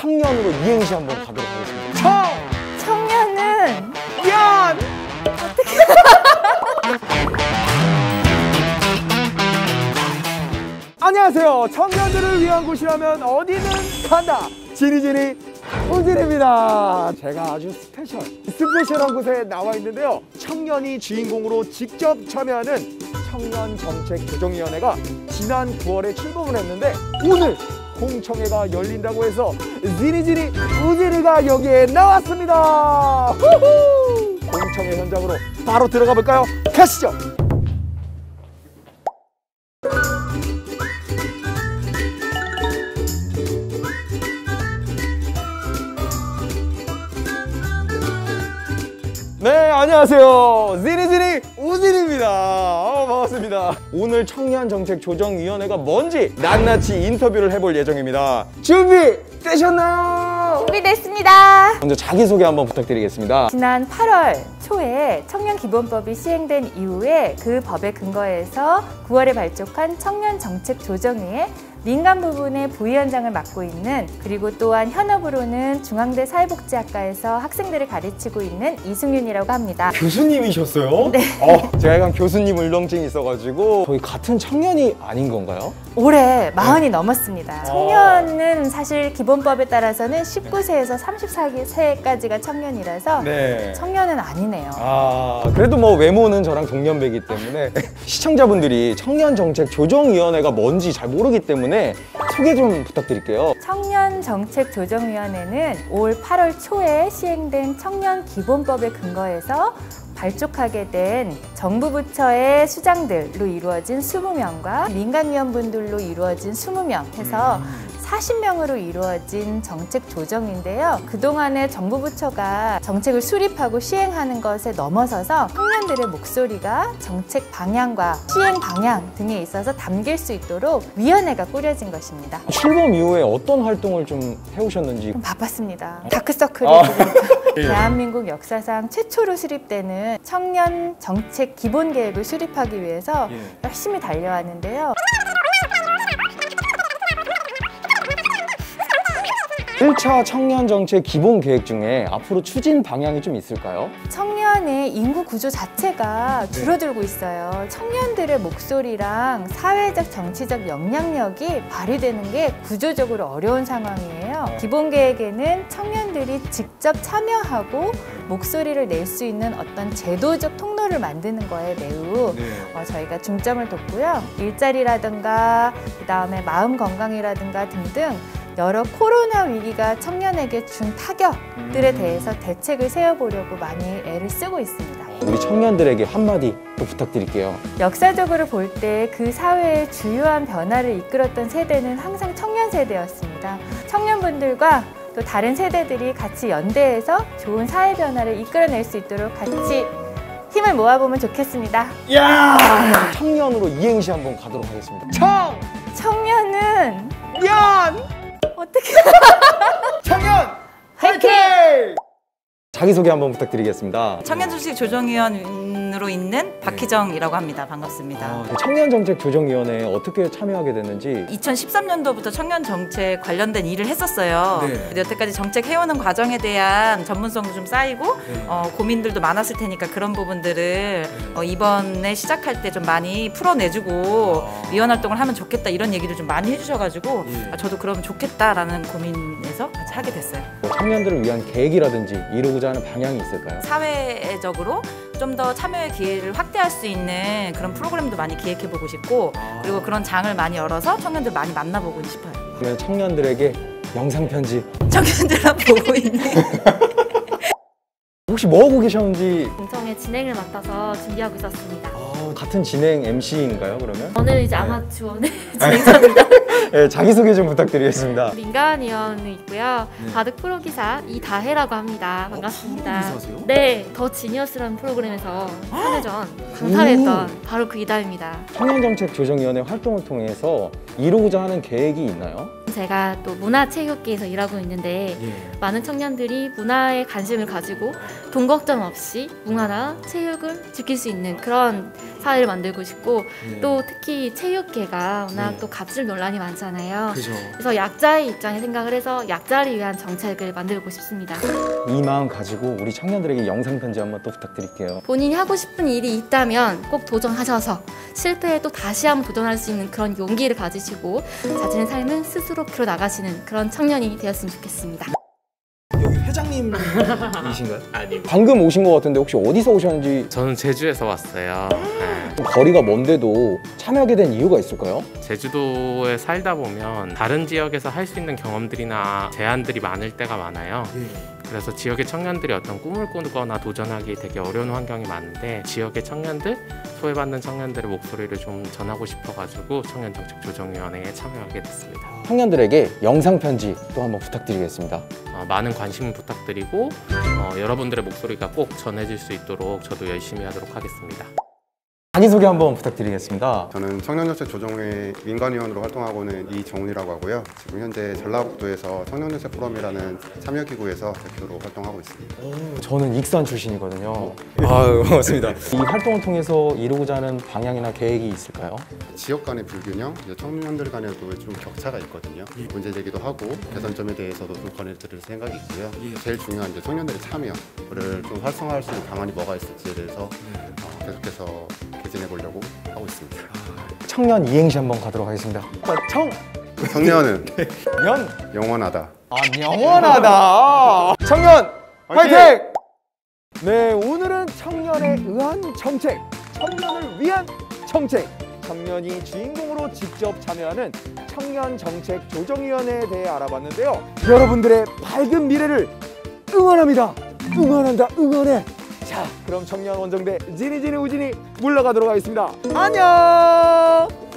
청년으로 이행시 한번 가도록 하겠습니다. 청년은 연! 안녕하세요. 청년들을 위한 곳이라면 어디는 간다. 지니지니 우진입니다. 제가 아주 스페셜한 곳에 나와 있는데요. 청년이 주인공으로 직접 참여하는 청년정책조정위원회가 지난 9월에 출범을 했는데 오늘 공청회가 열린다고 해서 지니지니 우진이가 여기에 나왔습니다. 후후! 공청회 현장으로 바로 들어가 볼까요? 가시죠. 네, 안녕하세요. 지니지니 우진입니다. 반갑습니다. 오늘 청년정책조정위원회가 뭔지 낱낱이 인터뷰를 해볼 예정입니다. 준비되셨나요? 준비됐습니다. 먼저 자기소개 한번 부탁드리겠습니다. 지난 8월 초에 청년기본법이 시행된 이후에 그 법에 근거해서 9월에 발족한 청년정책조정위에 민간 부분의 부위원장을 맡고 있는, 그리고 또한 현업으로는 중앙대 사회복지학과에서 학생들을 가르치고 있는 이승윤이라고 합니다. 교수님이셨어요? 네. 제가 약간 교수님 울렁증이 있어가지고 저희 같은 청년이 아닌 건가요? 올해 40이 넘었습니다. 청년은 사실 기본법에 따라서는 19세에서 34세까지가 청년이라서 네. 청년은 아니네요. 그래도 뭐 외모는 저랑 동년배이기 때문에 시청자분들이 청년정책조정위원회가 뭔지 잘 모르기 때문에 소개 좀 부탁드릴게요. 청년정책조정위원회는 올 8월 초에 시행된 청년기본법에 근거해서 발족하게 된 정부 부처의 수장들로 이루어진 20명과 민간위원분들로 이루어진 20명 해서 40명으로 이루어진 정책 조정인데요. 그동안에 정부 부처가 정책을 수립하고 시행하는 것에 넘어서서 청년들의 목소리가 정책 방향과 시행 방향 등에 있어서 담길 수 있도록 위원회가 꾸려진 것입니다. 출범 이후에 어떤 활동을 좀 해오셨는지. 바빴습니다. 다크서클이 대한민국 역사상 최초로 수립되는 청년 정책 기본 계획을 수립하기 위해서 열심히 달려왔는데요. 1차 청년정책 기본계획 중에 앞으로 추진 방향이 좀 있을까요? 청년의 인구 구조 자체가 줄어들고 있어요. 청년들의 목소리랑 사회적, 정치적 영향력이 발휘되는 게 구조적으로 어려운 상황이에요. 기본계획에는 청년들이 직접 참여하고 목소리를 낼 수 있는 어떤 제도적 통로를 만드는 거에 매우 저희가 중점을 뒀고요. 일자리라든가 그다음에 마음 건강이라든가 등등 여러 코로나 위기가 청년에게 준 타격들에 대해서 대책을 세워보려고 많이 애를 쓰고 있습니다. 우리 청년들에게 한마디 또 부탁드릴게요. 역사적으로 볼 때 그 사회의 주요한 변화를 이끌었던 세대는 항상 청년 세대였습니다. 청년분들과 또 다른 세대들이 같이 연대해서 좋은 사회 변화를 이끌어낼 수 있도록 같이 힘을 모아보면 좋겠습니다. 야! 청년으로 이행시 한번 가도록 하겠습니다. 청년은 연! 어떻게 청년 화이팅! 자기소개 한번 부탁드리겠습니다. 청년정책조정위원으로 있는 박희정이라고 합니다. 반갑습니다. 청년정책조정위원회에 어떻게 참여하게 됐는지. 2013년도부터 청년정책 관련된 일을 했었어요. 여태까지 정책해오는 과정에 대한 전문성도 좀 쌓이고 고민들도 많았을 테니까 그런 부분들을 이번에 시작할 때 좀 많이 풀어내주고 위원활동을 하면 좋겠다 이런 얘기를 좀 많이 해주셔가지고 저도 그러면 좋겠다라는 고민에서 같이 하게 됐어요. 청년들을 위한 계획이라든지 이루고자 하는 방향이 있을까요? 사회적으로 좀 더 참여의 기회를 확대할 수 있는 그런 프로그램도 많이 기획해보고 싶고 그리고 그런 장을 많이 열어서 청년들 많이 만나보고 싶어요. 그러면 청년들에게 영상 편지. 청년들만 보고 있는 혹시 뭐 하고 계셨는지. 공청회 진행을 맡아서 준비하고 있었습니다. 같은 진행 MC인가요, 그러면? 저는 이제 아마추어의 진행자입니다. 네, 자기소개 좀 부탁드리겠습니다. 민간위원이 있고요. 바둑 프로기사 이다혜라고 합니다. 반갑습니다. 프로기사세요? 네, 더 지니어스라는 프로그램에서 3회전 강사했던 바로 그 이다혜입니다. 청년정책조정위원회 활동을 통해서 이루고자 하는 계획이 있나요? 제가 또 문화체육계에서 일하고 있는데 많은 청년들이 문화에 관심을 가지고 돈 걱정 없이 문화나 체육을 지킬 수 있는 그런 사회를 만들고 싶고 또 특히 체육계가 워낙 또 갑질 논란이 많잖아요. 그래서 약자의 입장에 생각을 해서 약자를 위한 정책을 만들고 싶습니다. 이 마음 가지고 우리 청년들에게 영상 편지 한번 또 부탁드릴게요. 본인이 하고 싶은 일이 있다면 꼭 도전하셔서 실패해도 다시 한번 도전할 수 있는 그런 용기를 가지시고 자신의 삶을 스스로 풀어 나가시는 그런 청년이 되었으면 좋겠습니다. 여기 회장님이신가요? 아니요. 방금 오신 것 같은데 혹시 어디서 오셨는지 저는 제주에서 왔어요. 네. 좀 거리가 먼데도 참여하게 된 이유가 있을까요? 제주도에 살다 보면 다른 지역에서 할 수 있는 경험들이나 제한들이 많을 때가 많아요. 그래서 지역의 청년들이 어떤 꿈을 꾸거나 도전하기 되게 어려운 환경이 많은데 지역의 청년들, 소외받는 청년들의 목소리를 좀 전하고 싶어가지고 청년정책조정위원회에 참여하게 됐습니다. 청년들에게 영상 편지 또 한번 부탁드리겠습니다. 많은 관심 부탁드리고 여러분들의 목소리가 꼭 전해질 수 있도록 저도 열심히 하도록 하겠습니다. 자기소개 한번 부탁드리겠습니다. 저는 청년정책조정회 민간위원으로 활동하고는 이정훈이라고 하고요. 지금 현재 전라북도에서 청년정책 포럼이라는 참여기구에서 대표로 활동하고 있습니다. 저는 익산 출신이거든요. 아유, 고맙습니다. 이 활동을 통해서 이루고자 하는 방향이나 계획이 있을까요? 지역 간의 불균형, 이제 청년들 간에도 좀 격차가 있거든요. 문제 제기도 하고 개선점에 대해서도 좀 권해드릴 생각이 있고요. 제일 중요한 이제 청년들의 참여를 좀 활성화할 수 있는 방안이 뭐가 있을지에 대해서 계속해서 개진해 보려고 하고 있습니다. 청년 이행시 한번 가도록 하겠습니다. 청년은 연! 영원하다. 영원하다! 청년! 화이팅! 네, 오늘은 청년에 의한 정책, 청년을 위한 정책, 청년이 주인공으로 직접 참여하는 청년정책조정위원회에 대해 알아봤는데요. 여러분들의 밝은 미래를 응원합니다. 응원한다, 응원해. 자, 그럼 청년 원정대 지니지니 우진이 물러가도록 하겠습니다. 안녕!